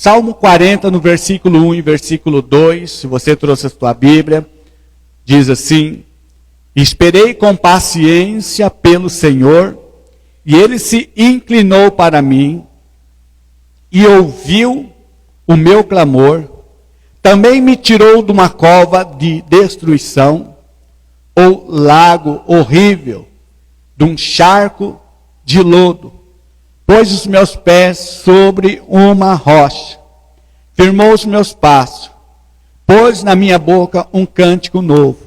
Salmo 40, no versículo 1 e versículo 2, se você trouxe a sua Bíblia, diz assim: esperei com paciência pelo Senhor, e ele se inclinou para mim, e ouviu o meu clamor, também me tirou de uma cova de destruição, ou lago horrível, de um charco de lodo, pôs os meus pés sobre uma rocha, firmou os meus passos, pôs na minha boca um cântico novo,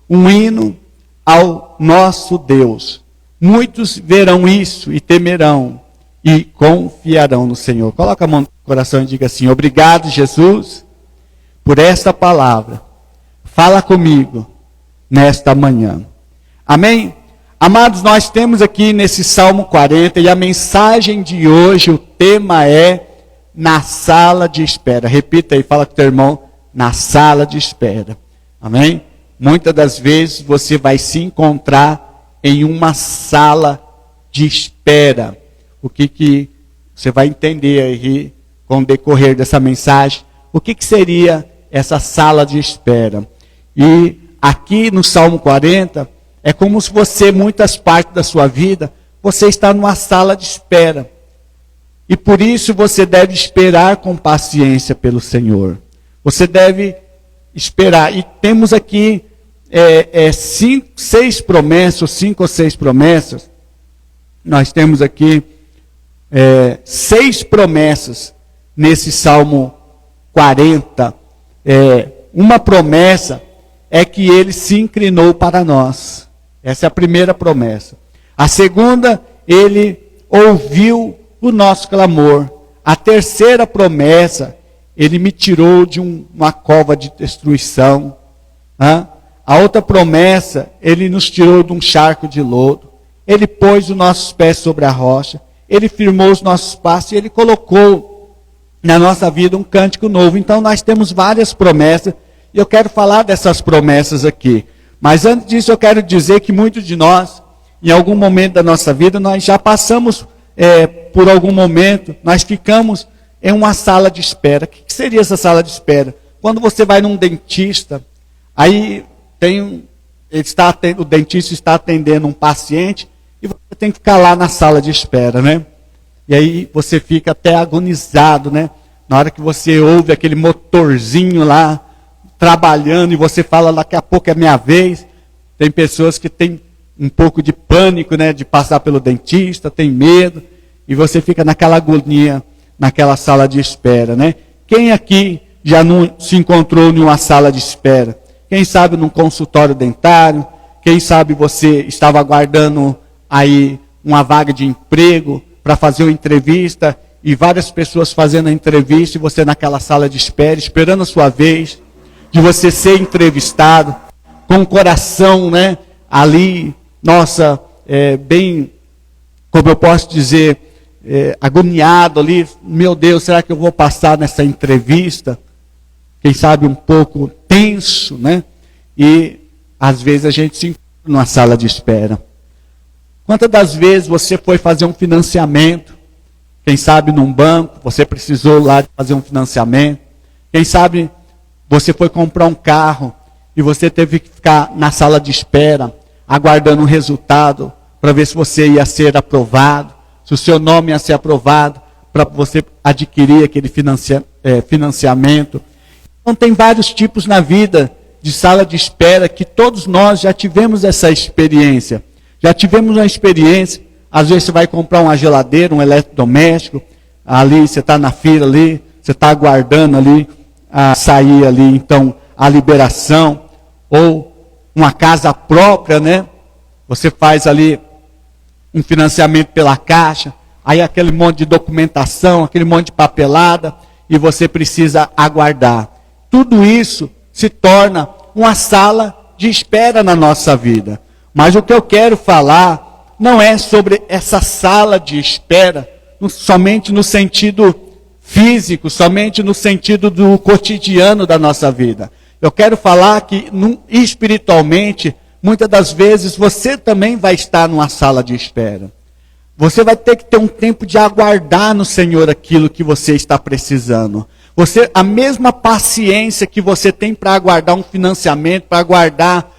um hino ao nosso Deus. Muitos verão isso e temerão e confiarão no Senhor. Coloca a mão no coração e diga assim: obrigado, Jesus, por esta palavra. Fala comigo nesta manhã. Amém? Amados, nós temos aqui nesse Salmo 40, e a mensagem de hoje, o tema é na sala de espera. Repita aí, fala com o teu irmão, na sala de espera. Amém? Muitas das vezes você vai se encontrar em uma sala de espera. O que você vai entender aí com o decorrer dessa mensagem, o que seria essa sala de espera. E aqui no Salmo 40, é como se você, muitas partes da sua vida, você está numa sala de espera. E por isso você deve esperar com paciência pelo Senhor. Você deve esperar. E temos aqui cinco ou seis promessas. Nós temos aqui 6 promessas nesse Salmo 40. Uma promessa é que ele se inclinou para nós. Essa é a primeira promessa. A segunda, ele ouviu o nosso clamor. A terceira promessa, ele me tirou de uma cova de destruição. A outra promessa, ele nos tirou de um charco de lodo. Ele pôs os nossos pés sobre a rocha. Ele firmou os nossos passos e ele colocou na nossa vida um cântico novo. Então nós temos várias promessas. E eu quero falar dessas promessas aqui. Mas antes disso eu quero dizer que muitos de nós, em algum momento da nossa vida, nós já passamos por algum momento, nós ficamos em uma sala de espera. O que seria essa sala de espera? Quando você vai num dentista, aí o dentista está atendendo um paciente e você tem que ficar lá na sala de espera, né? E aí você fica até agonizado, né? Na hora que você ouve aquele motorzinho lá, trabalhando, e você fala, daqui a pouco é minha vez. Tem pessoas que têm um pouco de pânico, né, de passar pelo dentista, tem medo, e você fica naquela agonia, naquela sala de espera, né? Quem aqui já não se encontrou em uma sala de espera? Quem sabe num consultório dentário? Quem sabe você estava aguardando aí uma vaga de emprego para fazer uma entrevista, e várias pessoas fazendo a entrevista, e você naquela sala de espera, esperando a sua vez de você ser entrevistado, com o coração, né, ali, nossa, bem, como eu posso dizer, agoniado ali. Meu Deus, será que eu vou passar nessa entrevista? Quem sabe um pouco tenso, né? E às vezes a gente se encontra numa sala de espera. Quantas das vezes você foi fazer um financiamento? Quem sabe num banco, você precisou lá de fazer um financiamento. Quem sabe você foi comprar um carro e você teve que ficar na sala de espera, aguardando um resultado para ver se você ia ser aprovado, se o seu nome ia ser aprovado, para você adquirir aquele financiamento. Então tem vários tipos na vida de sala de espera que todos nós já tivemos essa experiência. Já tivemos uma experiência, às vezes você vai comprar uma geladeira, um eletrodoméstico, ali você está na fila ali, você está aguardando ali a sair ali, então, a liberação, ou uma casa própria, né? Você faz ali um financiamento pela Caixa, aí aquele monte de documentação, aquele monte de papelada, e você precisa aguardar. Tudo isso se torna uma sala de espera na nossa vida. Mas o que eu quero falar não é sobre essa sala de espera, somente no sentido físico, somente no sentido do cotidiano da nossa vida. Eu quero falar que espiritualmente, muitas das vezes você também vai estar numa sala de espera. Você vai ter que ter um tempo de aguardar no Senhor aquilo que você está precisando. A mesma paciência que você tem para aguardar um financiamento, para aguardar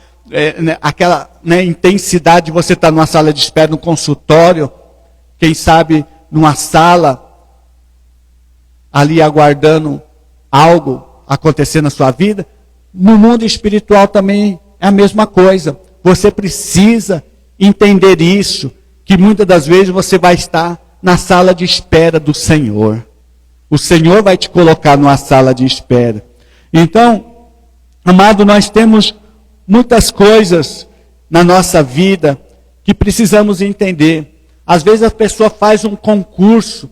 aquela intensidade de você estar numa sala de espera, num consultório, quem sabe numa sala, ali aguardando algo acontecer na sua vida, no mundo espiritual também é a mesma coisa. Você precisa entender isso, que muitas das vezes você vai estar na sala de espera do Senhor. O Senhor vai te colocar numa sala de espera. Então, amado, nós temos muitas coisas na nossa vida que precisamos entender. Às vezes a pessoa faz um concurso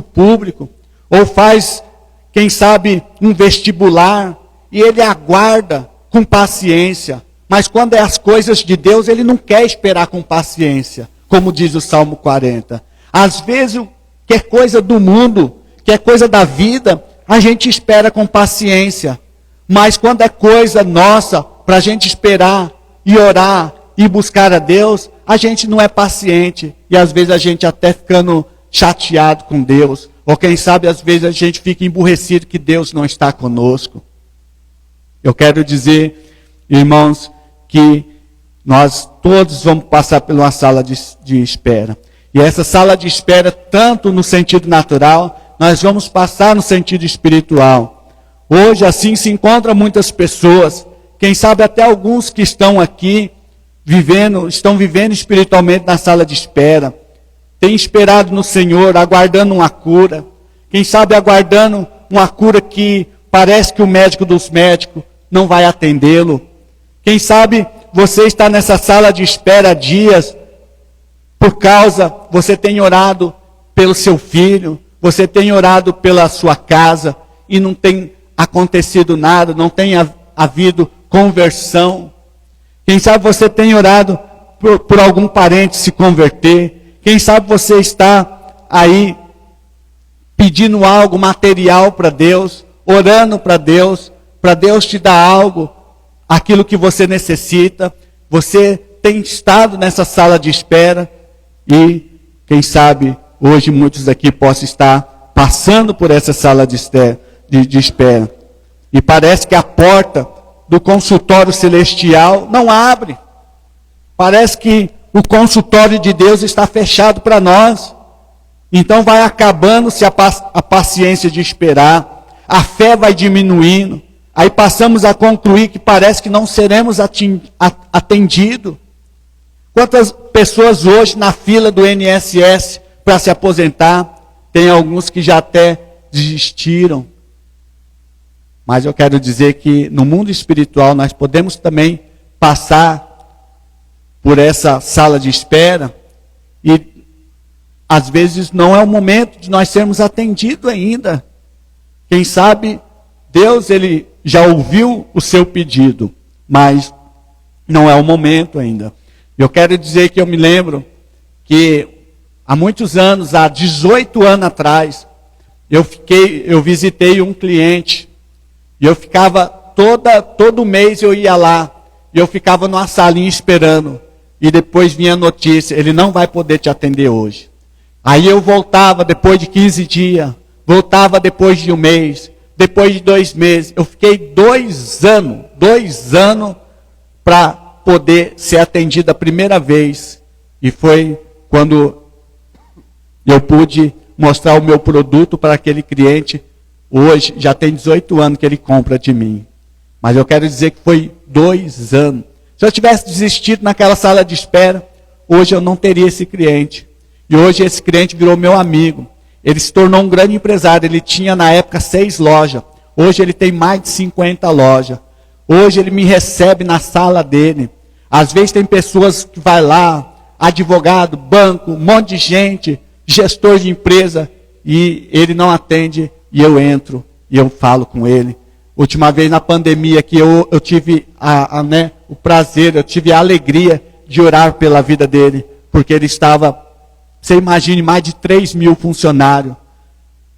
público, ou faz, quem sabe, um vestibular, e ele aguarda com paciência. Mas quando é as coisas de Deus, ele não quer esperar com paciência, como diz o Salmo 40. Às vezes, que é coisa do mundo, que é coisa da vida, a gente espera com paciência. Mas quando é coisa nossa, para a gente esperar e orar e buscar a Deus, a gente não é paciente. E às vezes a gente até ficando chateado com Deus. Ou quem sabe, às vezes a gente fica emburrecido que Deus não está conosco. Eu quero dizer, irmãos, que nós todos vamos passar por uma sala de espera. E essa sala de espera, tanto no sentido natural, nós vamos passar no sentido espiritual. Hoje, assim, se encontram muitas pessoas, quem sabe até alguns que estão aqui, estão vivendo espiritualmente na sala de espera, têm esperado no Senhor, aguardando uma cura, quem sabe aguardando uma cura que parece que o médico dos médicos não vai atendê-lo. Quem sabe você está nessa sala de espera há dias, você tem orado pelo seu filho, você tem orado pela sua casa, e não tem acontecido nada, não tem havido conversão. Quem sabe você tem orado por algum parente se converter. Quem sabe você está aí pedindo algo material para Deus, orando para Deus te dar algo, aquilo que você necessita. Você tem estado nessa sala de espera e, quem sabe, hoje muitos aqui possam estar passando por essa sala de espera. E parece que a porta do consultório celestial não abre. Parece que o consultório de Deus está fechado para nós. Então vai acabando-se a paciência de esperar. A fé vai diminuindo. Aí passamos a concluir que parece que não seremos atendidos. Quantas pessoas hoje na fila do INSS para se aposentar? Tem alguns que já até desistiram. Mas eu quero dizer que no mundo espiritual nós podemos também passar por essa sala de espera e às vezes não é o momento de nós sermos atendidos ainda. Quem sabe Deus ele já ouviu o seu pedido, mas não é o momento ainda. Eu quero dizer que eu me lembro que há muitos anos, há 18 anos atrás, eu visitei um cliente e eu ficava todo mês eu ia lá e eu ficava numa salinha esperando e depois vinha a notícia, ele não vai poder te atender hoje. Aí eu voltava depois de 15 dias, voltava depois de um mês, depois de 2 meses. Eu fiquei 2 anos para poder ser atendido a primeira vez. E foi quando eu pude mostrar o meu produto para aquele cliente. Hoje já tem 18 anos que ele compra de mim. Mas eu quero dizer que foi 2 anos. Se eu tivesse desistido naquela sala de espera, hoje eu não teria esse cliente. E hoje esse cliente virou meu amigo. Ele se tornou um grande empresário. Ele tinha na época 6 lojas. Hoje ele tem mais de 50 lojas. Hoje ele me recebe na sala dele. Às vezes tem pessoas que vai lá, advogado, banco, um monte de gente, gestor de empresa, e ele não atende, e eu entro, e eu falo com ele. Última vez na pandemia que eu tive o prazer, eu tive a alegria de orar pela vida dele, porque ele estava, você imagine, mais de 3 mil funcionários,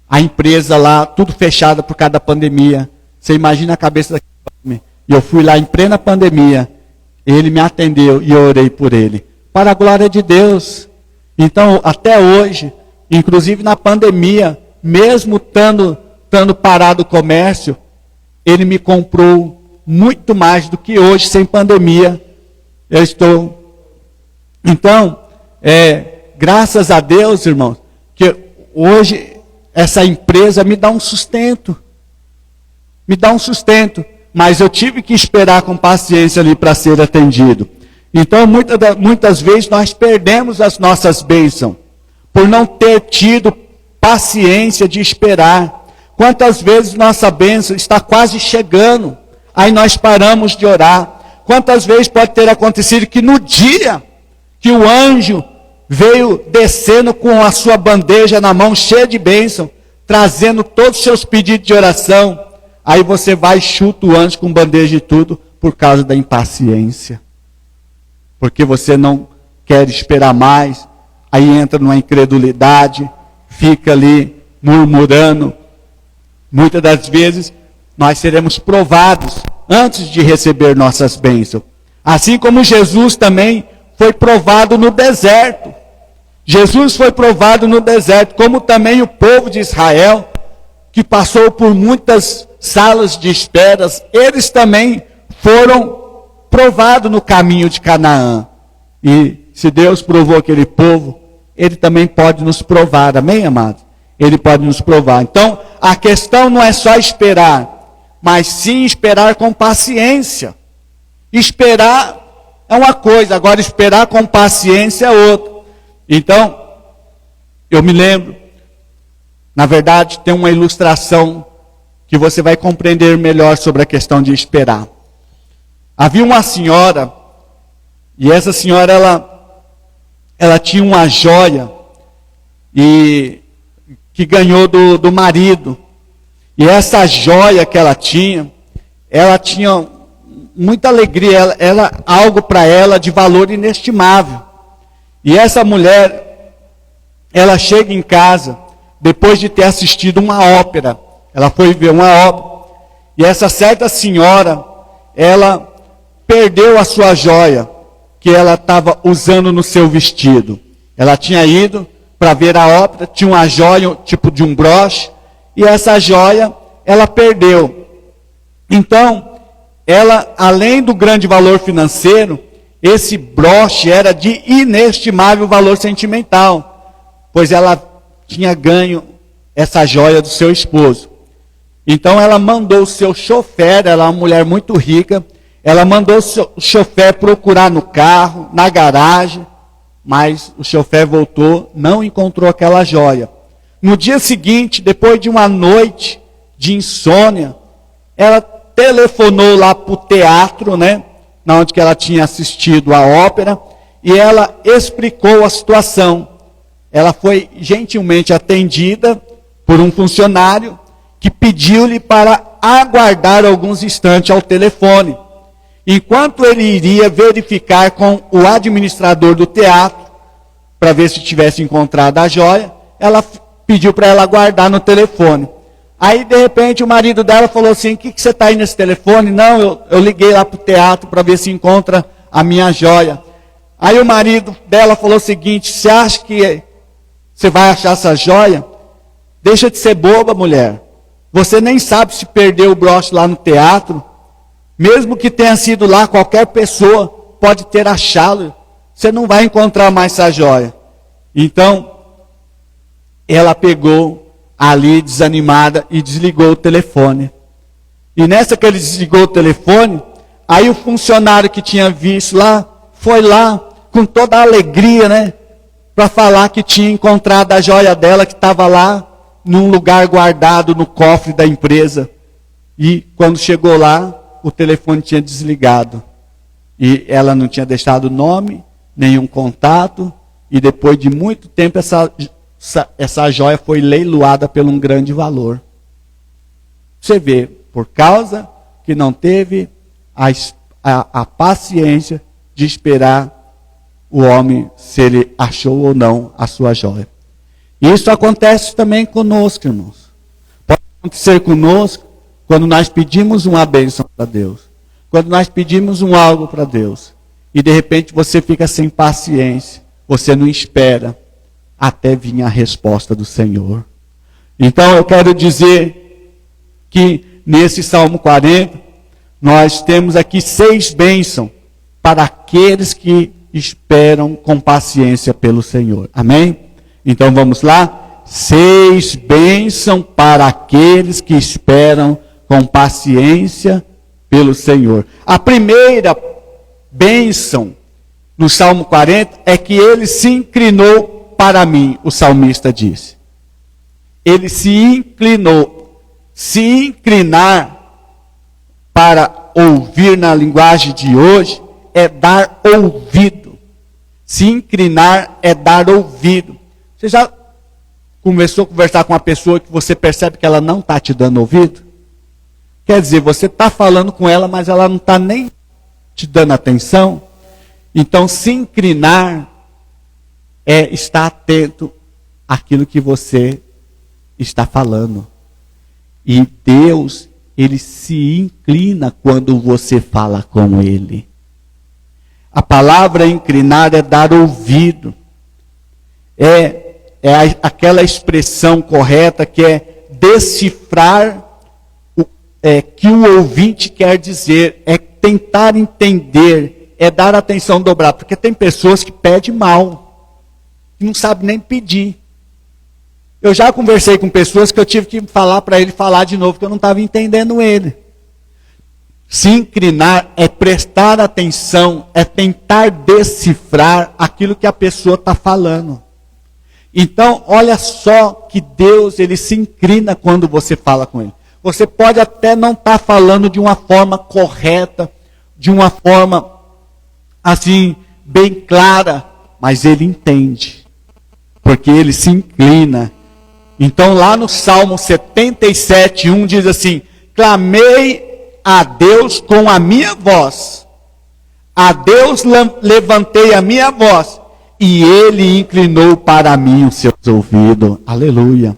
a empresa lá, tudo fechado por causa da pandemia. Você imagina a cabeça daquele homem. E eu fui lá em plena pandemia, ele me atendeu e eu orei por ele. Para a glória de Deus. Então, até hoje, inclusive na pandemia, mesmo estando parado o comércio, ele me comprou muito mais do que hoje, sem pandemia. Eu estou... Então, graças a Deus, irmãos, que hoje essa empresa me dá um sustento. Me dá um sustento. Mas eu tive que esperar com paciência ali para ser atendido. Então, muitas vezes nós perdemos as nossas bênçãos por não ter tido paciência de esperar. Quantas vezes nossa bênção está quase chegando, aí nós paramos de orar. Quantas vezes pode ter acontecido que no dia que o anjo veio descendo com a sua bandeja na mão, cheia de bênção, trazendo todos os seus pedidos de oração, aí você vai e chuta o anjo com bandeja e tudo, por causa da impaciência. Porque você não quer esperar mais, aí entra numa incredulidade, fica ali murmurando. Muitas das vezes nós seremos provados antes de receber nossas bênçãos. Assim como Jesus também foi provado no deserto. Jesus foi provado no deserto, como também o povo de Israel, que passou por muitas salas de esperas, eles também foram provados no caminho de Canaã. E se Deus provou aquele povo, Ele também pode nos provar, amém, amados? Ele pode nos provar. Então, a questão não é só esperar, mas sim esperar com paciência. Esperar é uma coisa, agora esperar com paciência é outra. Então, eu me lembro, na verdade, tem uma ilustração que você vai compreender melhor sobre a questão de esperar. Havia uma senhora, e essa senhora, ela tinha uma joia, que ganhou do marido. E essa joia que ela tinha muita alegria, algo para ela de valor inestimável. E essa mulher, ela chega em casa, depois de ter assistido uma ópera, ela foi ver uma ópera, e essa certa senhora, ela perdeu a sua joia, que ela estava usando no seu vestido. Ela tinha ido para ver a ópera, tinha uma joia, tipo de um broche, e essa joia, ela perdeu. Então, ela, além do grande valor financeiro, esse broche era de inestimável valor sentimental, pois ela tinha ganho essa joia do seu esposo. Então ela mandou o seu chofer, ela é uma mulher muito rica, ela mandou o seu chofer procurar no carro, na garagem, mas o chofer voltou, não encontrou aquela joia. No dia seguinte, depois de uma noite de insônia, ela telefonou lá para o teatro, na onde que ela tinha assistido a ópera, e ela explicou a situação. Ela foi gentilmente atendida por um funcionário que pediu-lhe para aguardar alguns instantes ao telefone. Enquanto ele iria verificar com o administrador do teatro, para ver se tivesse encontrado a joia, ela pediu para ela aguardar no telefone. Aí, de repente, o marido dela falou assim: o que você está aí nesse telefone? Não, eu liguei lá para o teatro para ver se encontra a minha joia. Aí o marido dela falou o seguinte: você acha que você vai achar essa joia? Deixa de ser boba, mulher. Você nem sabe se perdeu o broche lá no teatro. Mesmo que tenha sido lá, qualquer pessoa pode ter achado. Você não vai encontrar mais essa joia. Então, ela pegou ali desanimada e desligou o telefone. E nessa que ele desligou o telefone, aí o funcionário que tinha visto lá, foi lá com toda a alegria, para falar que tinha encontrado a joia dela, que estava lá num lugar guardado no cofre da empresa. E quando chegou lá, o telefone tinha desligado. E ela não tinha deixado nome, nenhum contato. E depois de muito tempo, essa joia foi leiloada por um grande valor. Você vê, por causa que não teve a paciência de esperar o homem, se ele achou ou não a sua joia. Isso acontece também conosco, irmãos. Pode acontecer conosco quando nós pedimos uma bênção para Deus. Quando nós pedimos algo para Deus. E de repente você fica sem paciência. Você não espera. até vir a resposta do Senhor. Então eu quero dizer que nesse Salmo 40, nós temos aqui 6 bênçãos para aqueles que esperam com paciência pelo Senhor. Amém? Então vamos lá. 6 bênçãos para aqueles que esperam com paciência pelo Senhor. A primeira bênção no Salmo 40 é que ele se inclinou para mim, o salmista disse. Ele se inclinou. Se inclinar para ouvir na linguagem de hoje é dar ouvido. Se inclinar é dar ouvido. Você já começou a conversar com uma pessoa que você percebe que ela não está te dando ouvido? Quer dizer, você está falando com ela, mas ela não está nem te dando atenção. Então, se inclinar é estar atento àquilo que você está falando. E Deus, Ele se inclina quando você fala com Ele. A palavra inclinar é dar ouvido. É aquela expressão correta que é decifrar que o ouvinte quer dizer, é tentar entender, é dar atenção dobrada. Porque tem pessoas que pedem mal, que não sabem nem pedir. Eu já conversei com pessoas que eu tive que falar para ele falar de novo, que eu não estava entendendo ele. Se inclinar é prestar atenção, é tentar decifrar aquilo que a pessoa está falando. Então, olha só que Deus, Ele se inclina quando você fala com Ele. Você pode até não estar falando de uma forma correta, de uma forma, assim, bem clara, mas Ele entende. Porque Ele se inclina. Então, lá no Salmo 77:1 diz assim: clamei a Deus com a minha voz. A Deus levantei a minha voz. E Ele inclinou para mim os seus ouvidos. Aleluia.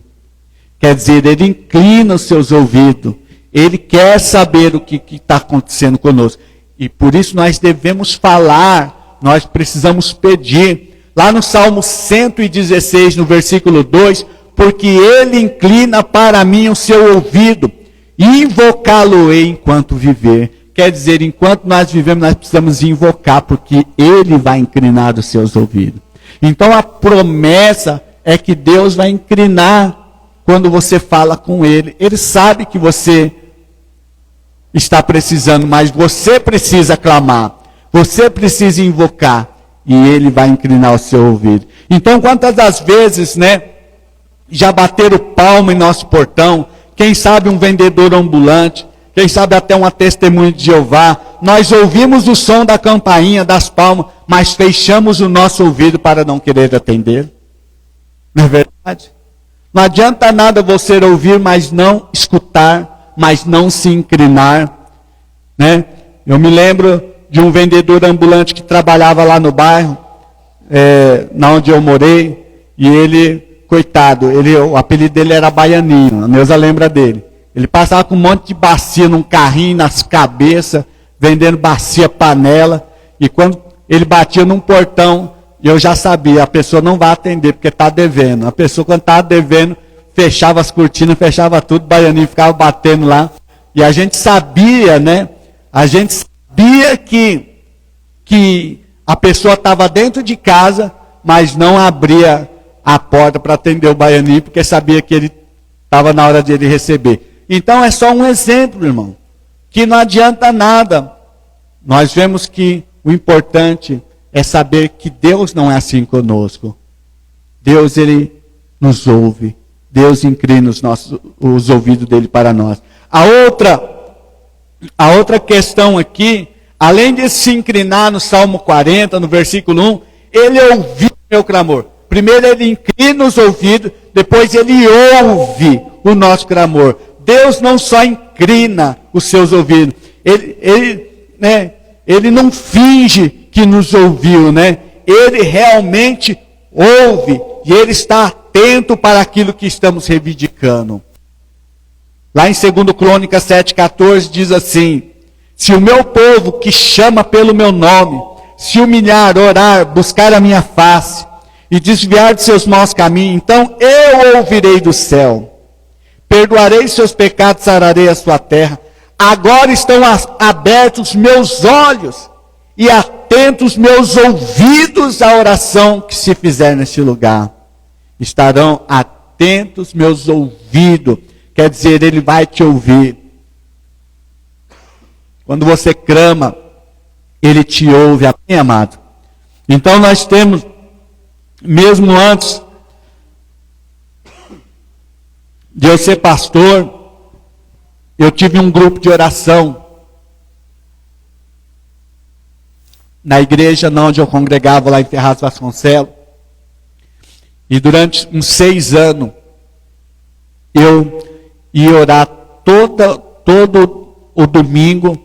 Quer dizer, Ele inclina os seus ouvidos. Ele quer saber o que está acontecendo conosco. E por isso nós devemos falar, nós precisamos pedir. Lá no Salmo 116, no versículo 2, porque Ele inclina para mim o seu ouvido, invocá-lo-ei enquanto viver. Quer dizer, enquanto nós vivemos, nós precisamos invocar, porque Ele vai inclinar os seus ouvidos. Então a promessa é que Deus vai inclinar quando você fala com Ele. Ele sabe que você está precisando, mas você precisa clamar, você precisa invocar, e Ele vai inclinar o seu ouvido. Então, quantas das vezes, já bateram palma em nosso portão, quem sabe um vendedor ambulante, quem sabe até uma testemunha de Jeová, nós ouvimos o som da campainha, das palmas, mas fechamos o nosso ouvido para não querer atender. Não é verdade? Não adianta nada você ouvir, mas não escutar, mas não se inclinar. Eu me lembro de um vendedor ambulante que trabalhava lá no bairro, na onde eu morei, e ele, coitado, o apelido dele era Baianinho, a Neuza lembra dele. Ele passava com um monte de bacia num carrinho nas cabeças, vendendo bacia, panela, e quando ele batia num portão, eu já sabia, a pessoa não vai atender, porque está devendo. A pessoa, quando estava devendo, fechava as cortinas, fechava tudo, o Baianinho ficava batendo lá. E a gente sabia, a gente sabia que a pessoa estava dentro de casa, mas não abria a porta para atender o Baianinho, porque sabia que ele estava na hora de ele receber. Então é só um exemplo, irmão, que não adianta nada. Nós vemos que o importante é saber que Deus não é assim conosco. Deus, Ele nos ouve. Deus inclina os ouvidos dele para nós. A outra questão aqui, além de se inclinar no Salmo 40, no versículo 1, Ele ouviu o meu clamor. Primeiro Ele inclina os ouvidos, depois Ele ouve o nosso clamor. Deus não só inclina os seus ouvidos, Ele não finge que nos ouviu, Ele realmente ouve, e Ele está atento para aquilo que estamos reivindicando. Lá em 2 Crônicas 7,14 diz assim: se o meu povo que chama pelo meu nome, se humilhar, orar, buscar a minha face, e desviar de seus maus caminhos, então eu ouvirei do céu, perdoarei seus pecados, sararei a sua terra. Agora estão abertos meus olhos e atentos meus ouvidos à oração que se fizer neste lugar. Estarão atentos meus ouvidos, quer dizer, ele vai te ouvir. Quando você clama, ele te ouve, amém, amado? Então nós temos, mesmo antes de eu ser pastor, eu tive um grupo de oração na igreja onde eu congregava lá em Ferraz Vasconcelos. E durante uns 6 anos, eu ia orar todo o domingo.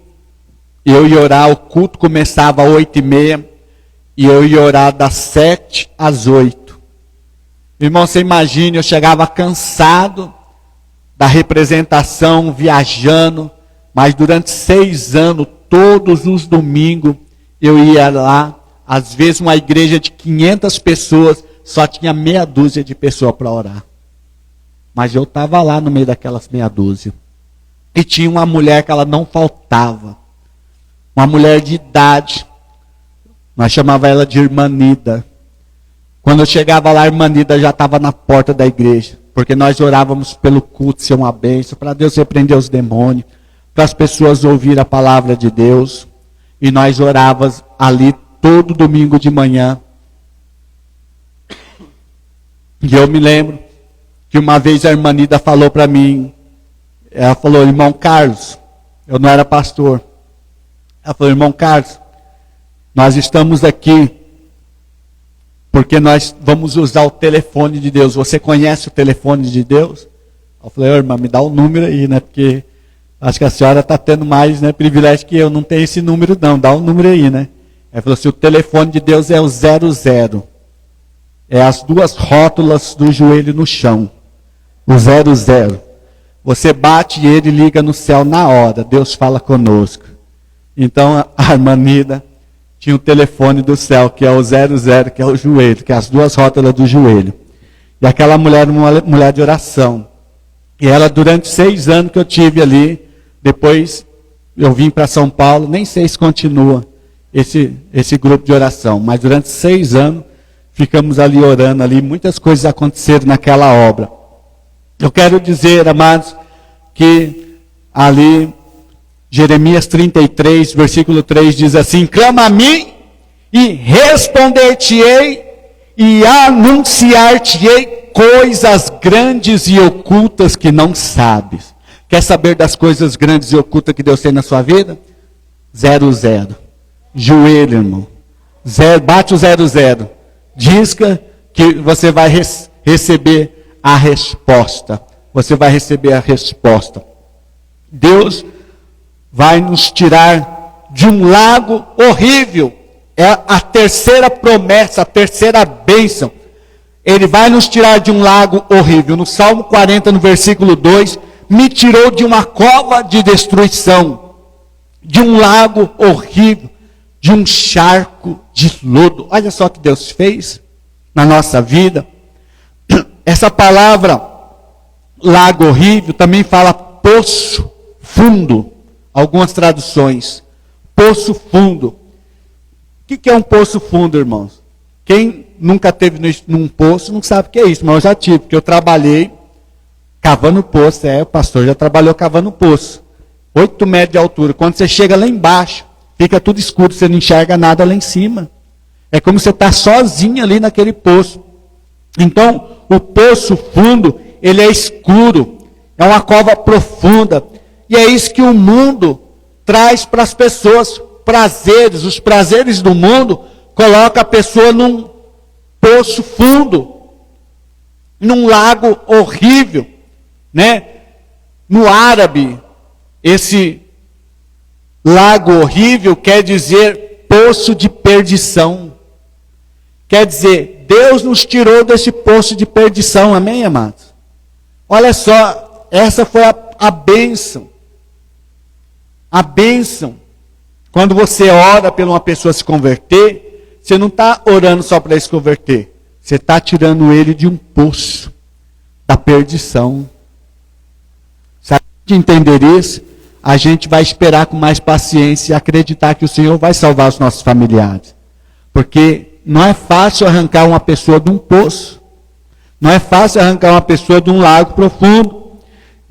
Eu ia orar, o culto começava às 8h30, e eu ia orar das 7 às 8. Irmão, você imagina, eu chegava cansado da representação, viajando, mas durante 6 anos, todos os domingos, eu ia lá. Às vezes uma igreja de 500 pessoas, só tinha meia dúzia de pessoas para orar. Mas eu estava lá no meio daquelas meia dúzia. E tinha uma mulher que ela não faltava. Uma mulher de idade. Nós chamava ela de Irmã Nida. Quando eu chegava lá, a Irmã Nida já estava na porta da igreja. Porque nós orávamos pelo culto ser uma bênção, para Deus repreender os demônios, para as pessoas ouvirem a palavra de Deus. E nós orávamos ali todo domingo de manhã. E eu me lembro que uma vez a Irmã Nida falou para mim, ela falou, irmão Carlos, eu não era pastor. Ela falou, irmão Carlos, nós estamos aqui porque nós vamos usar o telefone de Deus. Você conhece o telefone de Deus? Eu falei, irmã, me dá o número aí, né? Porque acho que a senhora está tendo mais, né, privilégio que eu. Não tenho esse número não, dá o número aí, né? Ela falou assim, o telefone de Deus é o 00. É as 2 rótulas do joelho no chão. O 00. Você bate e ele liga no céu na hora. Deus fala conosco. Então a irmã Nida tinha o telefone do céu, que é o 00, que é o joelho, que é as 2 rótulas do joelho. E aquela mulher era uma mulher de oração. E ela, durante 6 anos que eu tive ali, depois eu vim para São Paulo, nem sei se continua esse grupo de oração, mas durante 6 anos ficamos ali orando, ali muitas coisas aconteceram naquela obra. Eu quero dizer, amados, que ali Jeremias 33, versículo 3 diz assim, clama a mim e responder-te-ei e anunciar-te-ei coisas grandes e ocultas que não sabes. Quer saber das coisas grandes e ocultas que Deus tem na sua vida? 00. Joelho, irmão. Bate o 00. Disca que você vai receber a resposta. Você vai receber a resposta. Deus vai nos tirar de um lago horrível. É a terceira promessa, a terceira bênção. Ele vai nos tirar de um lago horrível. No Salmo 40, no versículo 2, me tirou de uma cova de destruição, de um lago horrível, de um charco de lodo. Olha só o que Deus fez na nossa vida. Essa palavra, lago horrível, também fala poço fundo. Algumas traduções. Poço fundo. O que é um poço fundo, irmãos? Quem nunca teve num poço não sabe o que é isso, mas eu já tive, porque eu trabalhei cavando poço. O pastor já trabalhou cavando poço. 8 metros de altura. Quando você chega lá embaixo, fica tudo escuro, você não enxerga nada lá em cima. É como você está sozinho ali naquele poço. Então, o poço fundo, ele é escuro, é uma cova profunda. E é isso que o mundo traz para as pessoas, prazeres. Os prazeres do mundo colocam a pessoa num poço fundo, num lago horrível, né? No árabe, esse lago horrível quer dizer poço de perdição. Quer dizer, Deus nos tirou desse poço de perdição, amém, amados? Olha só, essa foi a bênção. A bênção. Quando você ora por uma pessoa se converter, você não está orando só para ele se converter. você está tirando ele de um poço da perdição. Se a gente entender isso, a gente vai esperar com mais paciência e acreditar que o Senhor vai salvar os nossos familiares. Porque não é fácil arrancar uma pessoa de um poço. Não é fácil arrancar uma pessoa de um lago profundo.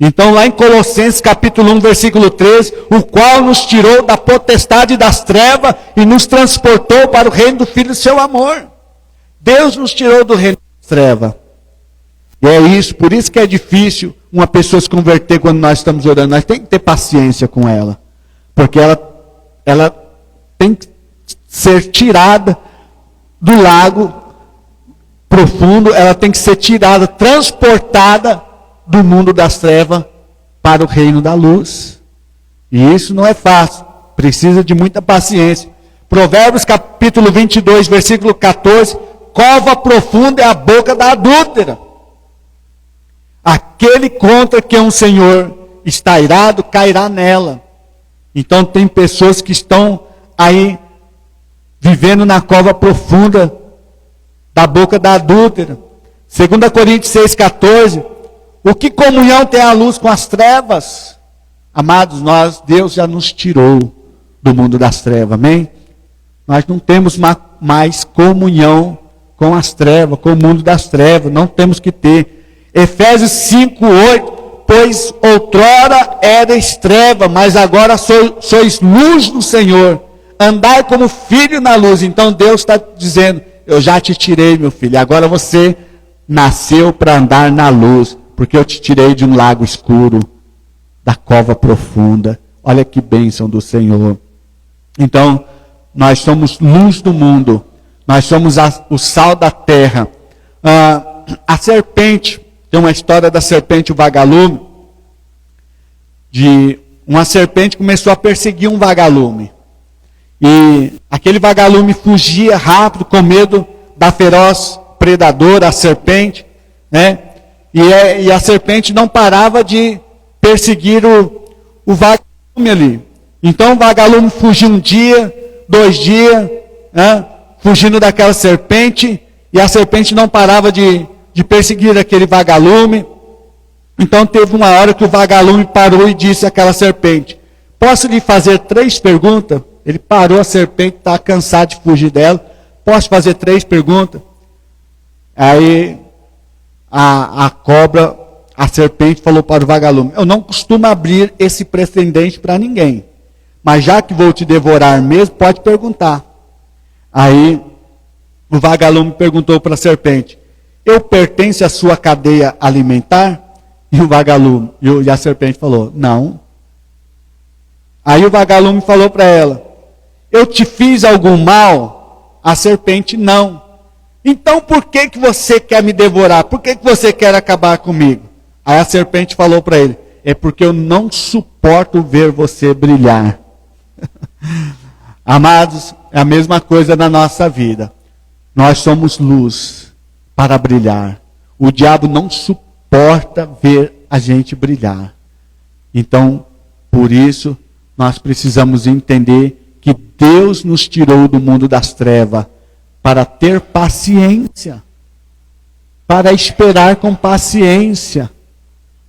Então, lá em Colossenses capítulo 1, versículo 13, o qual nos tirou da potestade das trevas e nos transportou para o reino do Filho do seu amor. Deus nos tirou do reino das trevas. E é isso, por isso que é difícil uma pessoa se converter quando nós estamos orando. Nós temos que ter paciência com ela. Porque ela tem que ser tirada do lago profundo, ela tem que ser tirada, transportada do mundo das trevas para o reino da luz. E isso não é fácil, precisa de muita paciência. Provérbios capítulo 22, versículo 14, cova profunda é a boca da adúltera. Aquele contra quem um Senhor está irado, cairá nela. Então tem pessoas que estão aí vivendo na cova profunda da boca da adúltera. 2 Coríntios 6,14, o que comunhão tem a luz com as trevas? Amados, Deus já nos tirou do mundo das trevas, amém? Nós não temos mais comunhão com as trevas, com o mundo das trevas, não temos que ter. Efésios 5,8, pois outrora erais treva, mas agora sois luz do Senhor, andai como filho na luz. Então Deus está dizendo, eu já te tirei, meu filho, agora você nasceu para andar na luz, porque eu te tirei de um lago escuro, da cova profunda. Olha que bênção do Senhor. Então, nós somos luz do mundo, nós somos o sal da terra. A serpente, tem uma história da serpente, o vagalume, de uma serpente começou a perseguir um vagalume. E aquele vagalume fugia rápido, com medo da feroz predadora, a serpente, né? E a serpente não parava de perseguir o vagalume ali. Então o vagalume fugiu um dia, 2 dias, né? Fugindo daquela serpente, e a serpente não parava de perseguir aquele vagalume. Então teve uma hora que o vagalume parou e disse àquela serpente, posso lhe fazer 3 perguntas? Ele parou, a serpente está cansada de fugir dela. Posso fazer 3 perguntas? Aí a cobra, a serpente falou para o vagalume, eu não costumo abrir esse precedente para ninguém, mas já que vou te devorar mesmo, pode perguntar. Aí o vagalume perguntou para a serpente, eu pertenço à sua cadeia alimentar? E o vagalume, e a serpente falou, não. Aí o vagalume falou para ela, eu te fiz algum mal? A serpente, não. Então por que você quer me devorar? Por que você quer acabar comigo? Aí a serpente falou para ele, é porque eu não suporto ver você brilhar. Amados, é a mesma coisa na nossa vida. Nós somos luz para brilhar. O diabo não suporta ver a gente brilhar. Então, por isso, nós precisamos entender que Deus nos tirou do mundo das trevas para ter paciência, para esperar com paciência.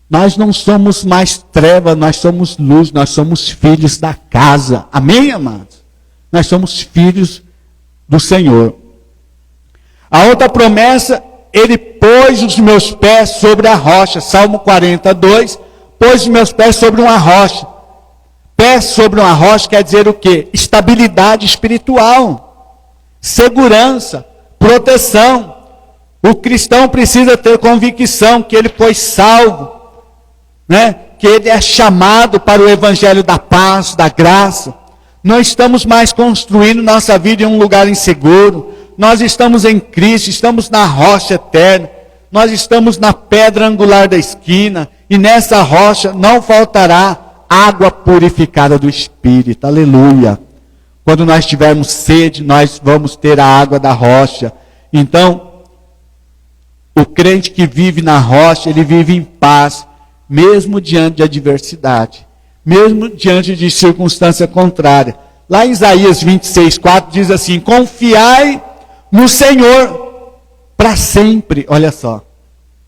Nós não somos mais trevas, nós somos luz, nós somos filhos da casa. Amém, amados? Nós somos filhos do Senhor. A outra promessa, ele pôs os meus pés sobre a rocha. Salmo 42, pôs os meus pés sobre uma rocha. Pés sobre uma rocha quer dizer o quê? Estabilidade espiritual. Segurança, proteção. O cristão precisa ter convicção que ele foi salvo, né? Que ele é chamado para o evangelho da paz, da graça. Não estamos mais construindo nossa vida em um lugar inseguro. Nós estamos em Cristo, estamos na rocha eterna. Nós estamos na pedra angular da esquina. E nessa rocha não faltará água purificada do Espírito. Aleluia. Quando nós tivermos sede, nós vamos ter a água da rocha. Então, o crente que vive na rocha, ele vive em paz, mesmo diante de adversidade, mesmo diante de circunstância contrária. Lá em Isaías 26:4 diz assim, confiai no Senhor, para sempre. Olha só,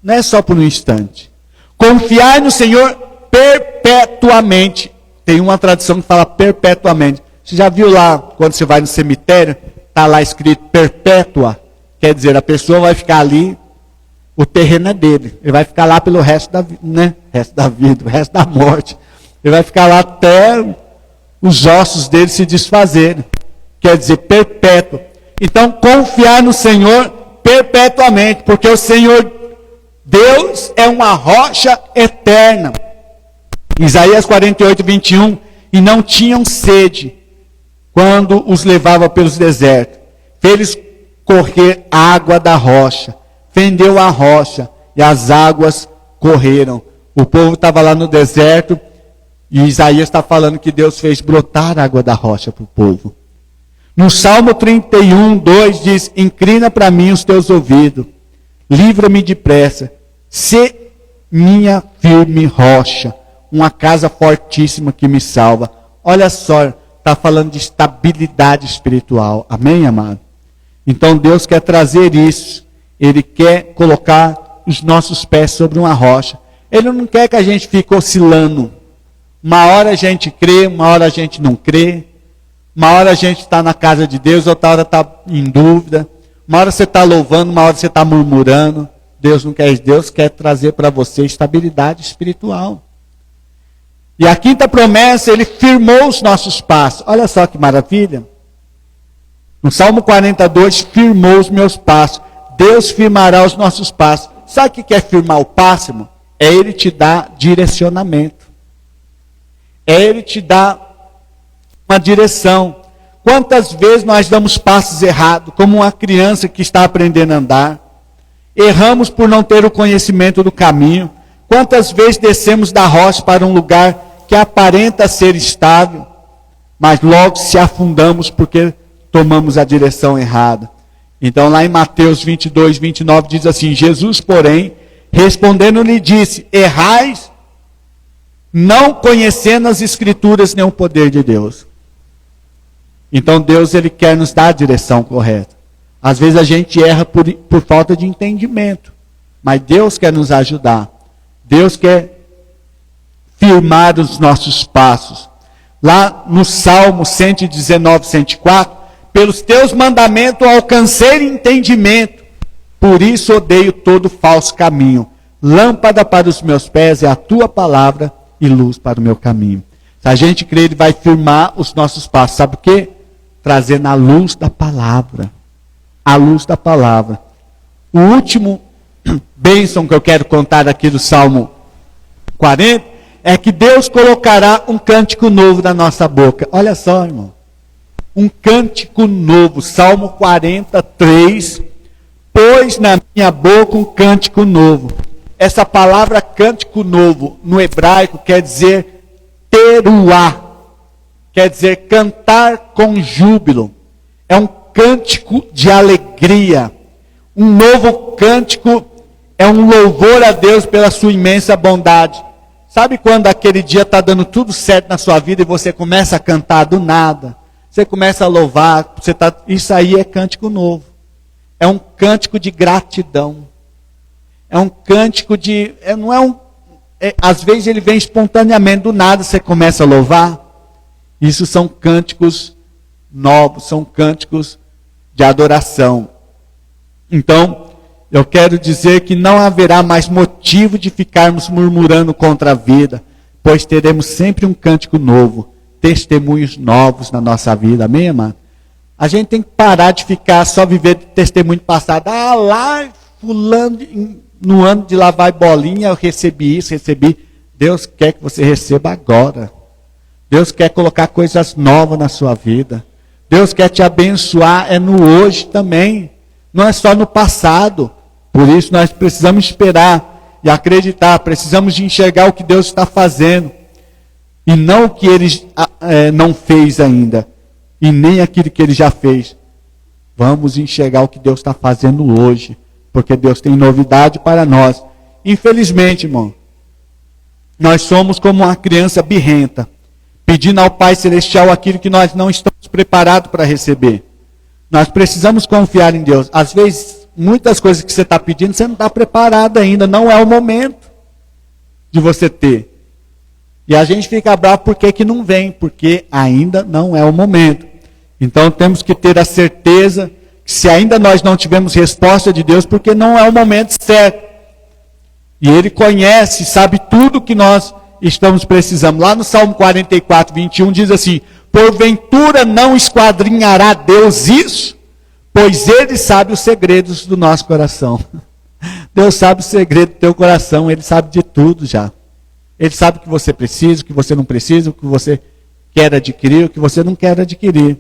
não é só por um instante. Confiar no Senhor perpetuamente. Tem uma tradução que fala perpetuamente. Você já viu lá, quando você vai no cemitério, está lá escrito perpétua? Quer dizer, a pessoa vai ficar ali, o terreno é dele. Ele vai ficar lá pelo resto da vida, né? Resto da vida, o resto da morte. Ele vai ficar lá até os ossos dele se desfazerem. Quer dizer, perpétuo. Então, confiar no Senhor perpetuamente, porque o Senhor, Deus, é uma rocha eterna. Isaías 48, 21, e não tinham sede quando os levava pelos desertos. Fez correr água da rocha, fendeu a rocha e as águas correram. O povo estava lá no deserto e Isaías está falando que Deus fez brotar água da rocha para o povo. No Salmo 31, 2 diz: inclina para mim os teus ouvidos, livra-me depressa, sê minha firme rocha, uma casa fortíssima que me salva. Olha só, está falando de estabilidade espiritual. Amém, amado? Então Deus quer trazer isso. Ele quer colocar os nossos pés sobre uma rocha. Ele não quer que a gente fique oscilando. Uma hora a gente crê, uma hora a gente não crê. Uma hora a gente está na casa de Deus, outra hora está em dúvida. Uma hora você está louvando, uma hora você está murmurando. Deus não quer isso. Deus quer trazer para você estabilidade espiritual. E a quinta promessa, ele firmou os nossos passos. Olha só que maravilha. No Salmo 42, firmou os meus passos. Deus firmará os nossos passos. Sabe o que é firmar o passo, irmão? É Ele te dar direcionamento. É Ele te dar uma direção. Quantas vezes nós damos passos errados, como uma criança que está aprendendo a andar. Erramos por não ter o conhecimento do caminho. Quantas vezes descemos da rocha para um lugar que aparenta ser estável, mas logo se afundamos porque tomamos a direção errada. Então lá em Mateus 22, 29 diz assim: Jesus, porém, respondendo lhe disse: errais, não conhecendo as Escrituras nem o poder de Deus. Então Deus, Ele quer nos dar a direção correta. Às vezes a gente erra por falta de entendimento, mas Deus quer nos ajudar. Deus quer firmar os nossos passos. Lá no Salmo 119, 104, pelos teus mandamentos alcancei entendimento, por isso odeio todo falso caminho. Lâmpada para os meus pés é a tua palavra e luz para o meu caminho. Se a gente crer, Ele vai firmar os nossos passos. Sabe o quê? Trazendo a luz da palavra. A luz da palavra. O último bênção que eu quero contar aqui do Salmo 40 é que Deus colocará um cântico novo na nossa boca. Olha só, irmão. Um cântico novo. Salmo 43. Pôs na minha boca um cântico novo. Essa palavra cântico novo, no hebraico, quer dizer teruá. Quer dizer cantar com júbilo. É um cântico de alegria. Um novo cântico é um louvor a Deus pela sua imensa bondade. Sabe quando aquele dia está dando tudo certo na sua vida e você começa a cantar do nada? Você começa a louvar, isso aí é cântico novo. É um cântico de gratidão. É um cântico de... às vezes ele vem espontaneamente, do nada você começa a louvar. Isso são cânticos novos, são cânticos de adoração. Então, eu quero dizer que não haverá mais motivo de ficarmos murmurando contra a vida, pois teremos sempre um cântico novo, testemunhos novos na nossa vida. Amém, amado? A gente tem que parar de ficar só viver de testemunho passado. Ah, lá, fulano, no ano de lá vai bolinha, eu recebi isso, recebi. Deus quer que você receba agora. Deus quer colocar coisas novas na sua vida. Deus quer te abençoar, é no hoje também. Não é só no passado. Por isso nós precisamos esperar e acreditar. Precisamos de enxergar o que Deus está fazendo. E não o que Ele não fez ainda. E nem aquilo que Ele já fez. Vamos enxergar o que Deus está fazendo hoje. Porque Deus tem novidade para nós. Infelizmente, irmão, nós somos como uma criança birrenta, pedindo ao Pai Celestial aquilo que nós não estamos preparados para receber. Nós precisamos confiar em Deus. Às vezes, muitas coisas que você está pedindo, você não está preparado ainda, não é o momento de você ter. E a gente fica bravo porque que não vem, porque ainda não é o momento. Então temos que ter a certeza que se ainda nós não tivemos resposta de Deus, porque não é o momento certo. E Ele conhece, sabe tudo que nós estamos precisando. Lá no Salmo 44, 21 diz assim: porventura não esquadrinhará Deus isso? Pois Ele sabe os segredos do nosso coração. Deus sabe o segredo do teu coração, Ele sabe de tudo já. Ele sabe o que você precisa, o que você não precisa, o que você quer adquirir, o que você não quer adquirir.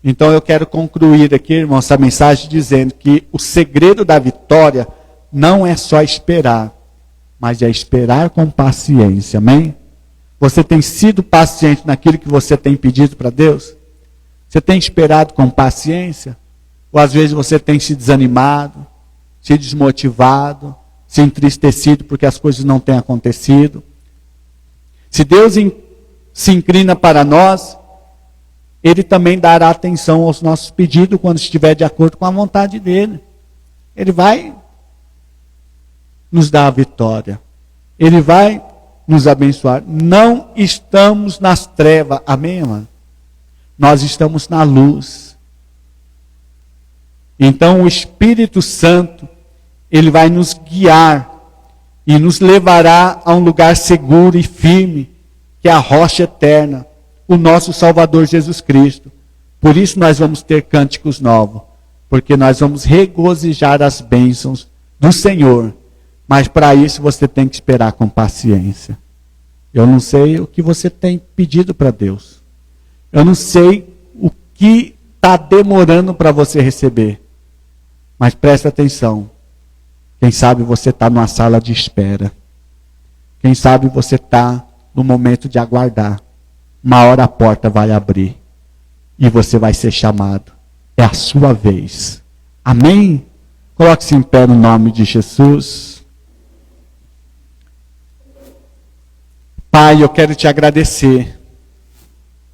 Então eu quero concluir aqui, irmão, essa mensagem dizendo que o segredo da vitória não é só esperar, mas é esperar com paciência, amém? Você tem sido paciente naquilo que você tem pedido para Deus? Você tem esperado com paciência? Ou às vezes você tem se desanimado, se desmotivado, se entristecido porque as coisas não têm acontecido? Se Deus se inclina para nós, Ele também dará atenção aos nossos pedidos quando estiver de acordo com a vontade dEle. Ele vai nos dar a vitória. Ele vai nos abençoar. Não estamos nas trevas, amém, mano? Nós estamos na luz. Então o Espírito Santo, Ele vai nos guiar e nos levará a um lugar seguro e firme, que é a rocha eterna, o nosso Salvador Jesus Cristo. Por isso nós vamos ter cânticos novos, porque nós vamos regozijar as bênçãos do Senhor. Mas para isso você tem que esperar com paciência. Eu não sei o que você tem pedido para Deus. Eu não sei o que está demorando para você receber. Mas preste atenção. Quem sabe você está numa sala de espera. Quem sabe você está no momento de aguardar. Uma hora a porta vai abrir. E você vai ser chamado. É a sua vez. Amém? Coloque-se em pé no nome de Jesus. Pai, eu quero te agradecer.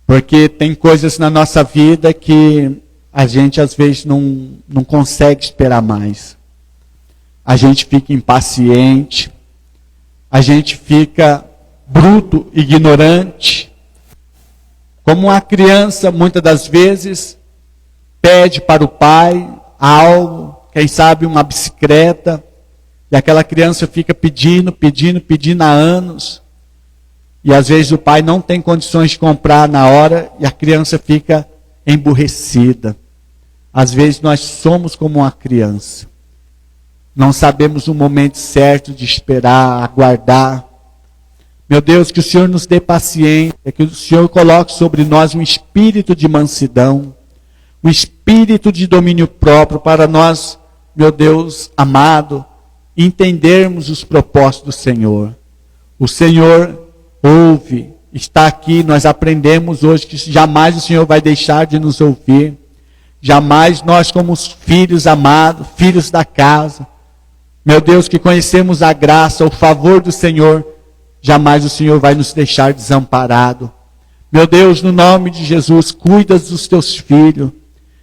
Porque tem coisas na nossa vida que a gente às vezes não consegue esperar mais. A gente fica impaciente, a gente fica bruto, ignorante. Como uma criança, muitas das vezes, pede para o pai algo, quem sabe uma bicicleta, e aquela criança fica pedindo há anos. E às vezes o pai não tem condições de comprar na hora, e a criança fica emburrecida. Às vezes nós somos como uma criança. Não sabemos o momento certo de esperar, aguardar. Meu Deus, que o Senhor nos dê paciência, que o Senhor coloque sobre nós um espírito de mansidão, um espírito de domínio próprio para nós, meu Deus amado, entendermos os propósitos do Senhor. O Senhor ouve, está aqui, nós aprendemos hoje que jamais o Senhor vai deixar de nos ouvir. Jamais nós, como os filhos amados, filhos da casa, meu Deus, que conhecemos a graça, o favor do Senhor, jamais o Senhor vai nos deixar desamparado. Meu Deus, no nome de Jesus, cuida dos teus filhos.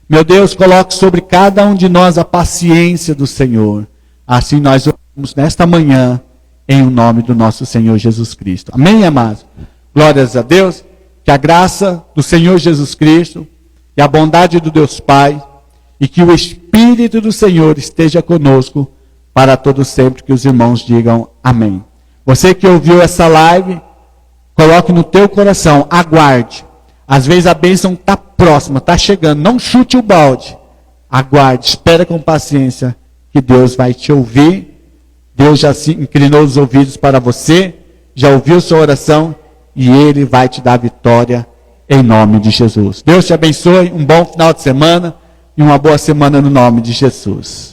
Meu Deus, coloque sobre cada um de nós a paciência do Senhor. Assim nós oramos nesta manhã, em o nome do nosso Senhor Jesus Cristo. Amém, amados? Glórias a Deus. Que a graça do Senhor Jesus Cristo e a bondade do Deus Pai e que o Espírito do Senhor esteja conosco para todos sempre, que os irmãos digam amém. Você que ouviu essa live, coloque no teu coração, aguarde. Às vezes a bênção está próxima, está chegando, não chute o balde. Aguarde, espera com paciência, que Deus vai te ouvir. Deus já se inclinou os ouvidos para você, já ouviu sua oração e Ele vai te dar vitória em nome de Jesus. Deus te abençoe, um bom final de semana e uma boa semana no nome de Jesus.